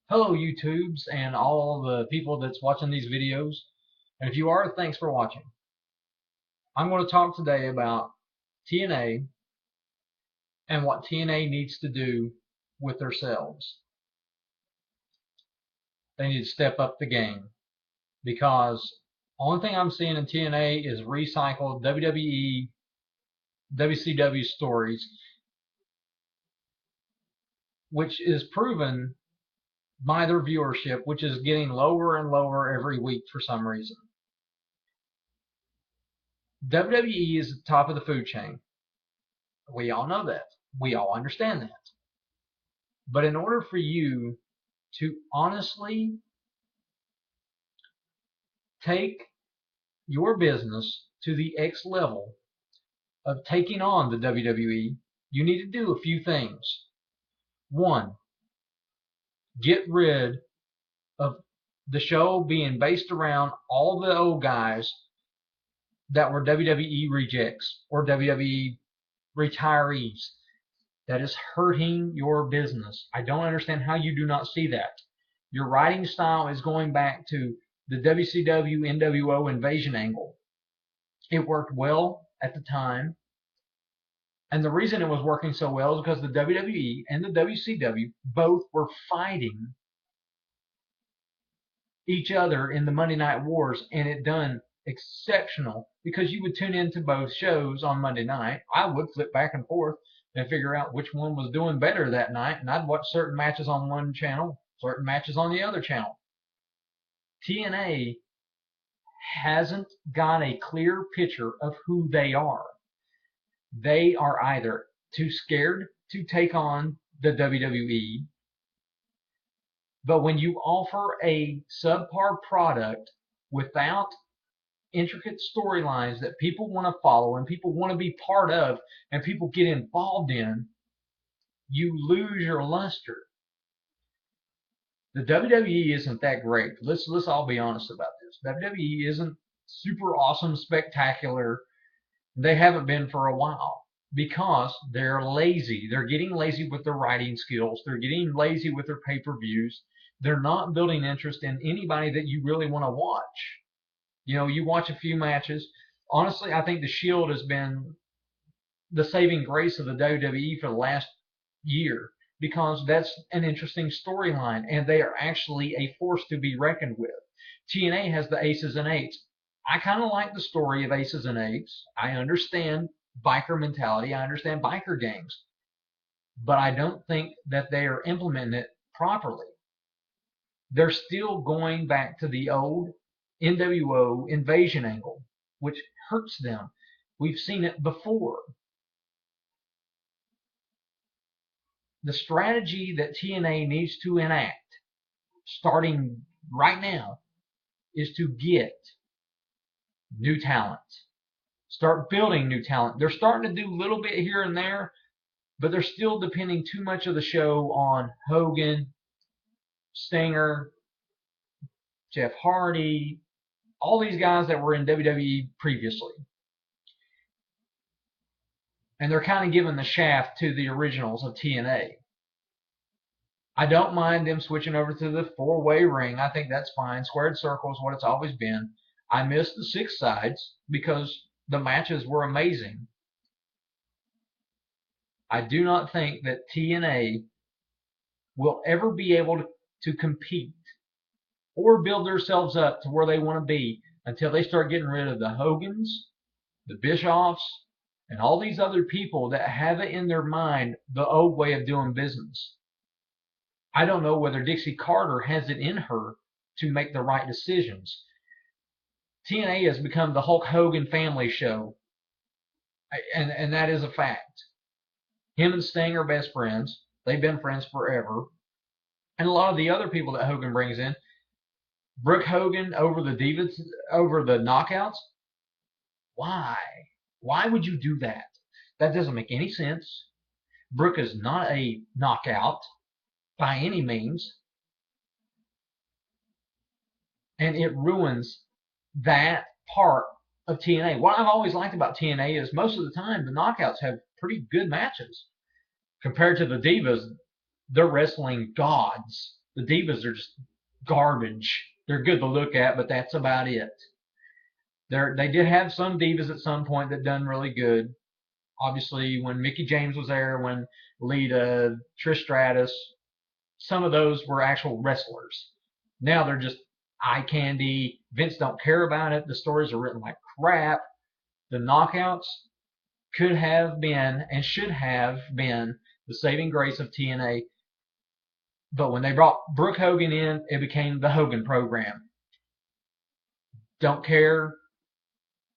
Hello YouTubes and all the people that's watching these videos. And if you are, thanks for watching. I'm going to talk today about TNA and what TNA needs to do with themselves. They need to step up the game because only thing I'm seeing in TNA is recycled WWE, WCW stories, which is proven by their viewership, which is getting lower and lower every week for some reason. WWE is the top of the food chain. We all know that. We all understand that. But in order for you to honestly take your business to the X level of taking on the WWE, you need to do a few things. One, get rid of the show being based around all the old guys that were WWE rejects or WWE retirees. That is hurting your business. I don't understand how you do not see that. Your writing style is going back to the WCW NWO invasion angle. It worked well at the time. And the reason it was working so well is because the WWE and the WCW both were fighting each other in the Monday Night Wars, and it done exceptional because you would tune into both shows on Monday night. I would flip back and forth and figure out which one was doing better that night, and I'd watch certain matches on one channel, certain matches on the other channel. TNA hasn't got a clear picture of who they are. They are either too scared to take on the WWE, but when you offer a subpar product without intricate storylines that people want to follow and people want to be part of and people get involved in, you lose your luster. The WWE isn't that great. Let's all be honest about this. WWE isn't super awesome, spectacular. They haven't been for a while because they're lazy. They're getting lazy with their writing skills. They're getting lazy with their pay-per-views. They're not building interest in anybody that you really want to watch. You know, you watch a few matches. Honestly, I think the Shield has been the saving grace of the WWE for the last year because that's an interesting storyline and they are actually a force to be reckoned with. TNA has the Aces and Eights. I kind of like the story of Aces and Eights. I understand biker mentality. I understand biker gangs, but I don't think that they are implementing it properly. They're still going back to the old NWO invasion angle, which hurts them. We've seen it before. The strategy that TNA needs to enact, starting right now, is to get new talent. Start building new talent. They're starting to do a little bit here and there, but they're still depending too much of the show on Hogan, Stinger, Jeff Hardy, all these guys that were in WWE previously. And they're kind of giving the shaft to the originals of TNA. I don't mind them switching over to the four-way ring. I think that's fine. Squared circle is what it's always been. I miss the six sides because the matches were amazing. I do not think that TNA will ever be able to compete or build themselves up to where they want to be until they start getting rid of the Hogans, the Bischoffs, and all these other people that have it in their mind the old way of doing business. I don't know whether Dixie Carter has it in her to make the right decisions. TNA has become the Hulk Hogan family show, and that is a fact. Him and Sting are best friends. They've been friends forever. And a lot of the other people that Hogan brings in, Brooke Hogan over the Divas, over the Knockouts. Why? Why would you do that? That doesn't make any sense. Brooke is not a knockout by any means. And it ruins that part of TNA. What I've always liked about TNA is most of the time the knockouts have pretty good matches. Compared to the Divas, they're wrestling gods. The Divas are just garbage. They're good to look at, but that's about it. They did have some Divas at some point that done really good. Obviously, when Mickie James was there, when Lita, Trish Stratus, some of those were actual wrestlers. Now they're just eye candy. Vince don't care about it. The stories are written like crap. The knockouts could have been and should have been the saving grace of TNA. But when they brought Brooke Hogan in, it became the Hogan program. Don't care.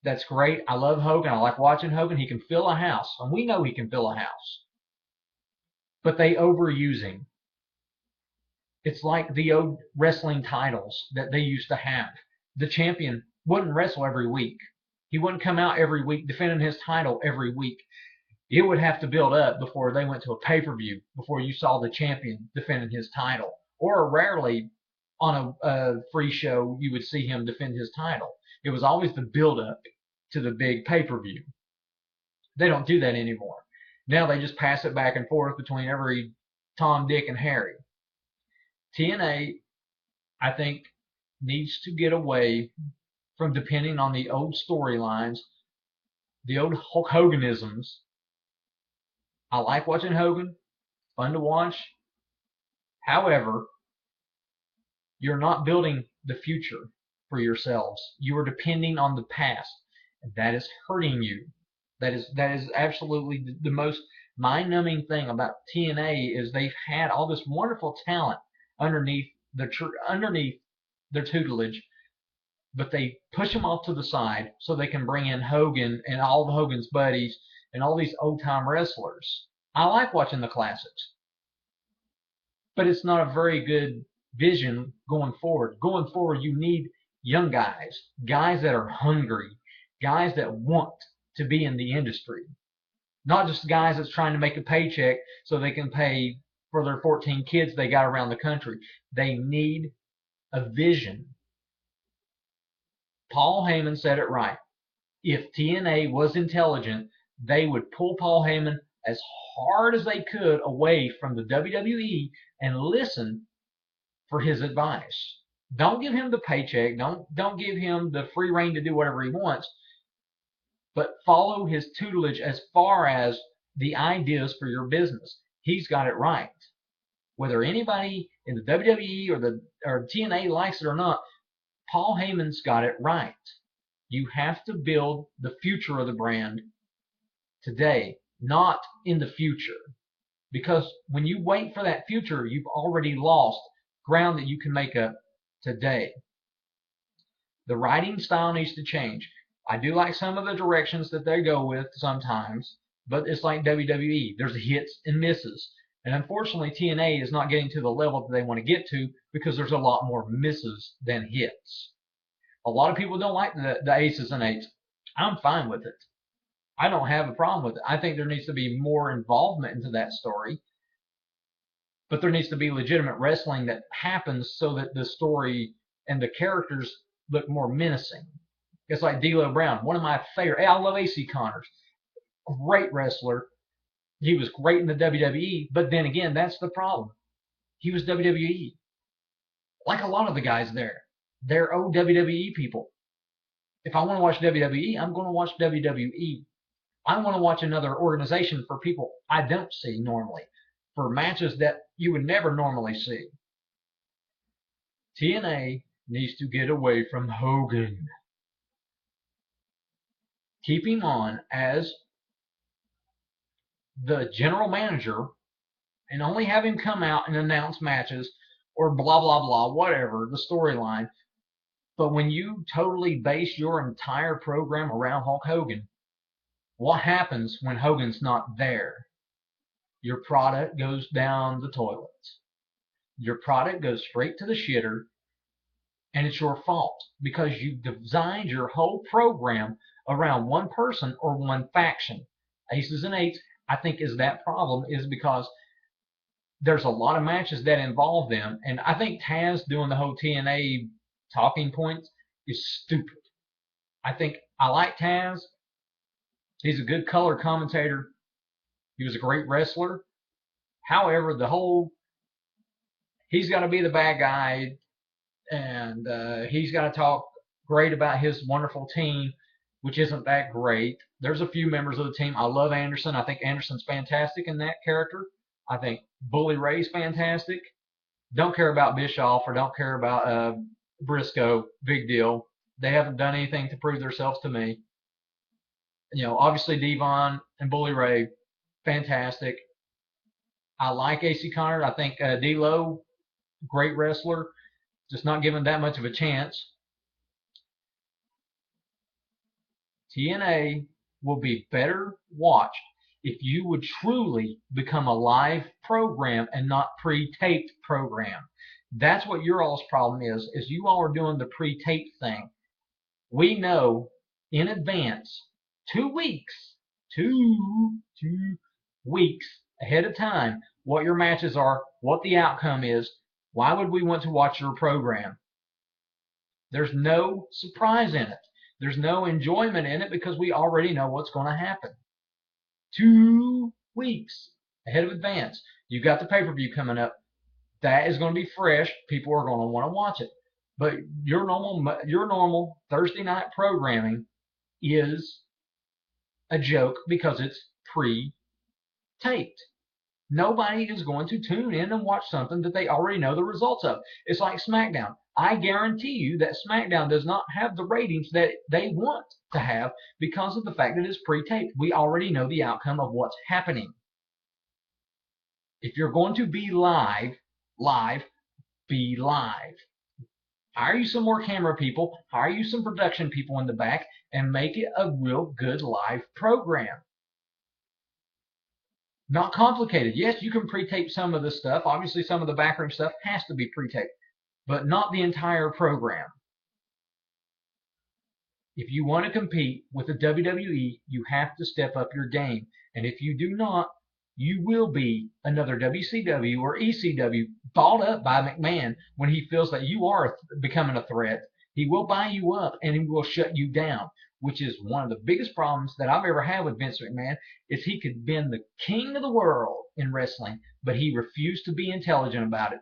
That's great. I love Hogan. I like watching Hogan. He can fill a house, and we know he can fill a house. But they overuse him. It's like the old wrestling titles that they used to have. The champion wouldn't wrestle every week. He wouldn't come out every week defending his title every week. It would have to build up before they went to a pay-per-view, before you saw the champion defending his title. Or rarely on a free show you would see him defend his title. It was always the build-up to the big pay-per-view. They don't do that anymore. Now they just pass it back and forth between every Tom, Dick, and Harry. TNA, I think, needs to get away from depending on the old storylines, the old Hulk Hoganisms. I like watching Hogan, fun to watch. However, you're not building the future for yourselves. You are depending on the past, and that is hurting you. That is absolutely the most mind-numbing thing about TNA is they've had all this wonderful talent underneath their tutelage, but they push them off to the side so they can bring in Hogan and all of Hogan's buddies and all these old-time wrestlers. I like watching the classics, but it's not a very good vision going forward. Going forward, you need young guys, guys that are hungry, guys that want to be in the industry, not just guys that's trying to make a paycheck so they can pay for their 14 kids they got around the country. They need a vision. Paul Heyman said it right. If TNA was intelligent, they would pull Paul Heyman as hard as they could away from the WWE and listen for his advice. Don't give him the paycheck. Don't give him the free reign to do whatever he wants, but follow his tutelage as far as the ideas for your business. He's got it right. Whether anybody in the WWE or TNA likes it or not, Paul Heyman's got it right. You have to build the future of the brand today, not in the future. Because when you wait for that future, you've already lost ground that you can make up today. The writing style needs to change. I do like some of the directions that they go with sometimes, but it's like WWE. There's hits and misses. And unfortunately, TNA is not getting to the level that they want to get to because there's a lot more misses than hits. A lot of people don't like the aces and eights. I'm fine with it. I don't have a problem with it. I think there needs to be more involvement into that story, but there needs to be legitimate wrestling that happens so that the story and the characters look more menacing. It's like D'Lo Brown, one of my favorite. Hey, I love AC Connors, great wrestler. He was great in the WWE, but then again, that's the problem. He was WWE. Like a lot of the guys there, they're old WWE people. If I want to watch WWE, I'm going to watch WWE. I want to watch another organization for people I don't see normally, for matches that you would never normally see. TNA needs to get away from Hogan. Keep him on as the general manager and only have him come out and announce matches or blah, blah, blah, whatever, the storyline. But when you totally base your entire program around Hulk Hogan, what happens when Hogan's not there? Your product goes down the toilet. Your product goes straight to the shitter, and it's your fault because you designed your whole program around one person or one faction. Aces and eights, I think, is that problem is because there's a lot of matches that involve them, and I think Taz doing the whole TNA talking points is stupid. I like Taz. He's a good color commentator. He was a great wrestler. However, the whole He's got to be the bad guy, and he's got to talk great about his wonderful team, which isn't that great. There's a few members of the team. I love Anderson. I think Anderson's fantastic in that character. I think Bully Ray's fantastic. Don't care about Bischoff or don't care about Briscoe. Big deal. They haven't done anything to prove themselves to me. Obviously Devon and Bully Ray, fantastic. I like AC Connor. I think D'Lo, great wrestler, just not given that much of a chance. TNA will be better watched if you would truly become a live program and not pre-taped program. That's what your all's problem is you all are doing the pre-taped thing. We know in advance, 2 weeks, two weeks ahead of time, what your matches are, what the outcome is. Why would we want to watch your program? There's no surprise in it. There's no enjoyment in it because we already know what's going to happen. 2 weeks ahead of advance. You've got the pay-per-view coming up. That is going to be fresh. People are going to want to watch it. But your normal Thursday night programming is a joke because it's pre-taped. Nobody is going to tune in and watch something that they already know the results of. It's like SmackDown. I guarantee you that SmackDown does not have the ratings that they want to have because of the fact that it's pre-taped. We already know the outcome of what's happening. If you're going to be live, be live. Hire you some more camera people, hire you some production people in the back, and make it a real good live program. Not complicated. Yes, you can pre-tape some of the stuff. Obviously, some of the backroom stuff has to be pre-taped, but not the entire program. If you want to compete with the WWE, you have to step up your game. And if you do not, you will be another WCW or ECW bought up by McMahon when he feels that you are becoming a threat. He will buy you up and he will shut you down, which is one of the biggest problems that I've ever had with Vince McMahon. Is he could have been the king of the world in wrestling, but he refused to be intelligent about it.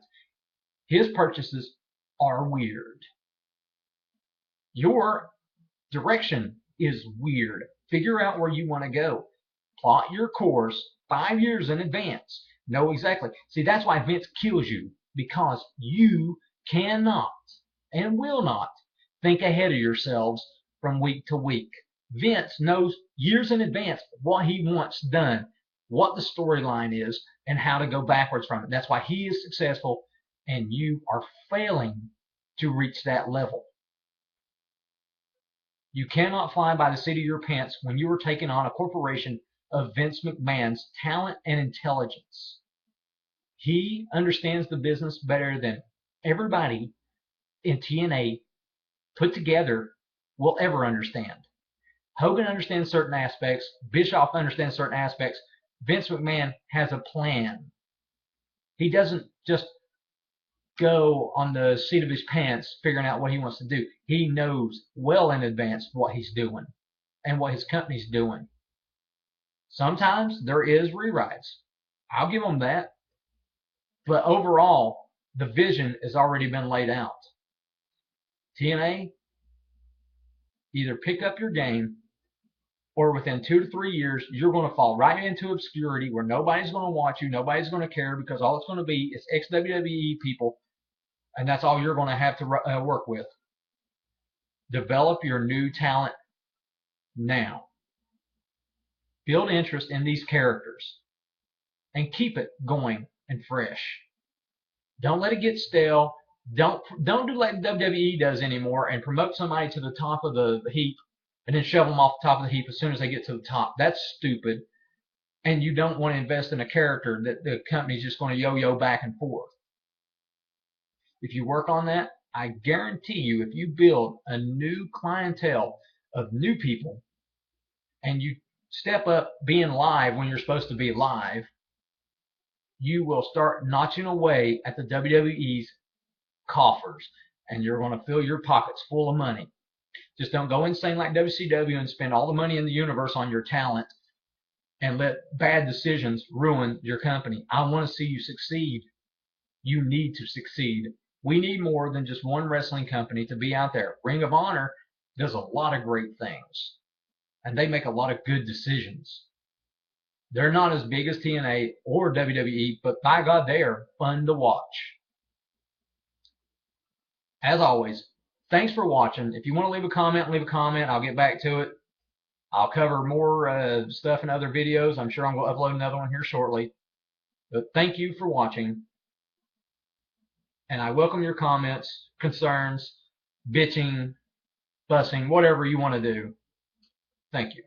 His purchases are weird. Your direction is weird. Figure out where you want to go. Plot your course 5 years in advance. Know exactly. See, that's why Vince kills you, because you cannot and will not think ahead of yourselves from week to week. Vince knows years in advance what he wants done, what the storyline is, and how to go backwards from it. That's why he is successful, and you are failing to reach that level. You cannot fly by the seat of your pants when you are taking on a corporation of Vince McMahon's talent and intelligence. He understands the business better than everybody in TNA put together will ever understand. Hogan understands certain aspects. Bischoff understands certain aspects. Vince McMahon has a plan. He doesn't just go on the seat of his pants figuring out what he wants to do. He knows well in advance what he's doing and what his company's doing. Sometimes there is rewrites. I'll give them that. But overall, the vision has already been laid out. TNA, either pick up your game or within 2 to 3 years, you're going to fall right into obscurity where nobody's going to watch you, nobody's going to care because all it's going to be is ex-WWE people, and that's all you're going to have to work with. Develop your new talent now. Build interest in these characters and keep it going and fresh. Don't let it get stale. Don't do like WWE does anymore and promote somebody to the top of the heap and then shove them off the top of the heap as soon as they get to the top. That's stupid. And you don't want to invest in a character that the company's just going to yo-yo back and forth. If you work on that, I guarantee you, if you build a new clientele of new people and you step up being live when you're supposed to be live, you will start notching away at the WWE's coffers, and you're going to fill your pockets full of money. Just don't go insane like WCW and spend all the money in the universe on your talent and let bad decisions ruin your company. I want to see you succeed. You need to succeed. We need more than just one wrestling company to be out there. Ring of Honor does a lot of great things, and they make a lot of good decisions. They're not as big as TNA or WWE, but by God, they are fun to watch. As always, thanks for watching. If you want to leave a comment, leave a comment. I'll get back to it. I'll cover more stuff in other videos. I'm sure I'm going to upload another one here shortly. But thank you for watching, and I welcome your comments, concerns, bitching, fussing, whatever you want to do. Thank you.